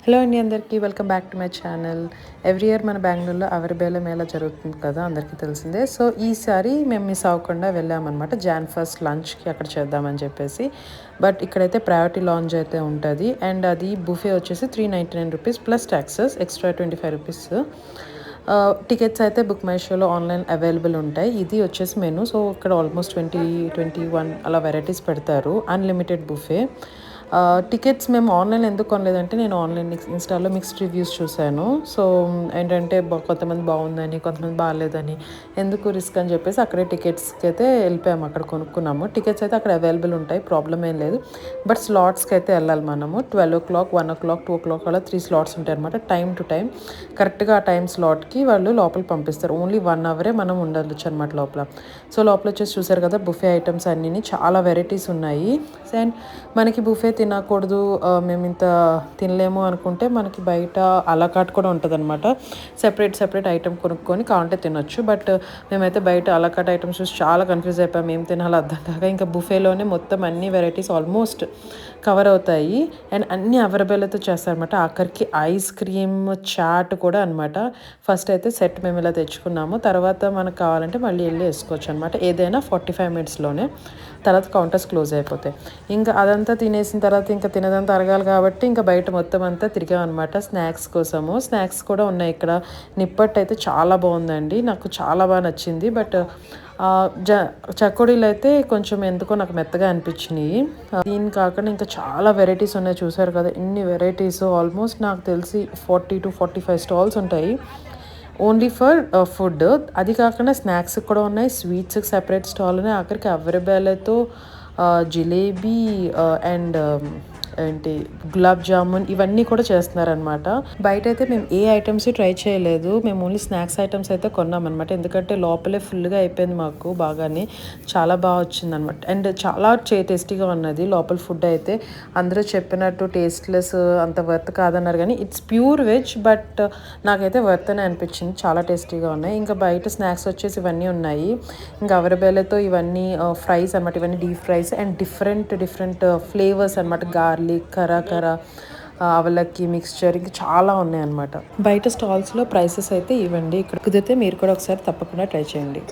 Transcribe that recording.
Hello అండి అందరికీ welcome back to my channel. Every year మన బెంగళూరులో అవరిబేల మేళా జరుగుతుంది కదా, అందరికీ తెలిసిందే. సో ఈసారి మేము మిస్ అవ్వకుండా వెళ్ళామన్నమాట. జాన్ ఫస్ట్ లంచ్కి అక్కడ చేద్దామని చెప్పేసి. బట్ ఇక్కడైతే ప్రయారిటీ లాంచ్ అయితే ఉంటుంది. అండ్ అది బుఫే వచ్చేసి ₹399 ప్లస్ ట్యాక్సెస్ ఎక్స్ట్రా ₹25. టికెట్స్ అయితే బుక్ మై షోలో ఆన్లైన్ అవైలబుల్ ఉంటాయి. ఇది వచ్చేసి మెనూ. సో ఇక్కడ ఆల్మోస్ట్ 21 అలా వెరైటీస్ పెడతారు. Unlimited buffet. టికెట్స్ మేము ఆన్లైన్ ఎందుకు కొనలేదంటే, నేను ఆన్లైన్ ఇన్స్టాలో మిక్స్డ్ రివ్యూస్ చూశాను. సో ఏంటంటే కొంతమంది బాగుందని, కొంతమంది బాగాలేదని, ఎందుకు రిస్క్ అని చెప్పేసి అక్కడే టికెట్స్కి అయితే వెళ్ళిపోయాము. అక్కడ కొనుక్కున్నాము. టికెట్స్ అయితే అక్కడ అవైలబుల్ ఉంటాయి, ప్రాబ్లం ఏం లేదు. బట్ స్లాట్స్కి అయితే వెళ్ళాలి మనము. 12 o'clock, 1 o'clock, 2 o'clock అలా 3 slots ఉంటాయి అనమాట. టైం టు టైం కరెక్ట్గా ఆ టైం స్లాట్కి వాళ్ళు లోపల పంపిస్తారు. ఓన్లీ 1 hour మనం ఉండొచ్చు అనమాట లోపల. సో లోపల వచ్చేసి చూసారు కదా, బుఫే ఐటమ్స్ అన్నీ చాలా వెరైటీస్ ఉన్నాయి. అండ్ మనకి బుఫే తినకూడదు, మేము ఇంత తినలేము అనుకుంటే మనకి బయట అలాకాట్ కూడా ఉంటుంది అనమాట. సెపరేట్ ఐటమ్ కొనుక్కొని కావాలంటే తినొచ్చు. బట్ మేమైతే బయట అలాకాట్ ఐటమ్స్ చూసి చాలా కన్ఫ్యూజ్ అయిపోయాం. ఏం తినాలో అర్థం కాక ఇంకా బుఫేలోనే మొత్తం అన్ని వెరైటీస్ ఆల్మోస్ట్ కవర్ అవుతాయి. అండ్ అన్ని అవైలబుల్తో చేస్తారనమాట. ఆఖరికి ఐస్ క్రీమ్ చాట్ కూడా అనమాట. ఫస్ట్ అయితే సెట్ మేము ఇలా తెచ్చుకున్నాము. తర్వాత మనకు కావాలంటే మళ్ళీ వెళ్ళి వేసుకోవచ్చు అనమాట. ఏదైనా 45 minutesలోనే. తర్వాత కౌంటర్స్ క్లోజ్ అయిపోతాయి. ఇంకా అదంతా తినేసిన తర్వాత ఇంకా తినదంతా అరగాలి కాబట్టి ఇంకా బయట మొత్తం అంతా తిరిగామన్నమాట స్నాక్స్ కోసము. స్నాక్స్ కూడా ఉన్నాయి ఇక్కడ. నిప్పట్ అయితే చాలా బాగుందండి, నాకు చాలా బాగా నచ్చింది. బట్ చకోడీలు అయితే కొంచెం ఎందుకో నాకు మెత్తగా అనిపించినాయి. దీని కాకుండా ఇంకా చాలా వెరైటీస్ ఉన్నాయి. చూసారు కదా ఇన్ని వెరైటీస్. ఆల్మోస్ట్ నాకు తెలిసి 40 to 45 stalls ఉంటాయి ఓన్లీ ఫర్ ఫుడ్. అది కాకుండా స్నాక్స్ కూడా ఉన్నాయి, స్వీట్స్కి సెపరేట్ స్టాల్ ఉన్నాయి. ఆఖరికి అవరిబేలతో జిలేబీ అండ్ ఏంటి గులాబ్ జామున్ ఇవన్నీ కూడా చేస్తున్నారనమాట. బయట అయితే మేము ఏ ఐటమ్స్ ట్రై చేయలేదు. మేము ఓన్లీ స్నాక్స్ ఐటమ్స్ అయితే కొన్నామన్నమాట. ఎందుకంటే లోపలే ఫుల్గా అయిపోయింది మాకు బాగానే. చాలా బాగా వచ్చింది అనమాట. అండ్ చాలా టేస్టీగా ఉన్నది లోపల ఫుడ్ అయితే. అందరూ చెప్పినట్టు టేస్ట్లెస్ అంత వర్త్ కాదన్నారు, కానీ ఇట్స్ ప్యూర్ వెజ్. బట్ నాకైతే వర్త్ అని అనిపించింది. చాలా టేస్టీగా ఉన్నాయి. ఇంకా బయట స్నాక్స్ వచ్చేసి ఇవన్నీ ఉన్నాయి. ఇంకా అవరబేలతో ఇవన్నీ ఫ్రైస్ అనమాట. ఇవన్నీ deep fries and different flavours అనమాట. గార్లిక్, కరా అవలక్కి మిక్స్చర్ ఇంకా చాలా ఉన్నాయి అనమాట. బయట స్టాల్స్లో ప్రైసెస్ అయితే ఇవ్వండి. ఇక్కడ కుదిరితే మీరు కూడా ఒకసారి తప్పకుండా ట్రై చేయండి.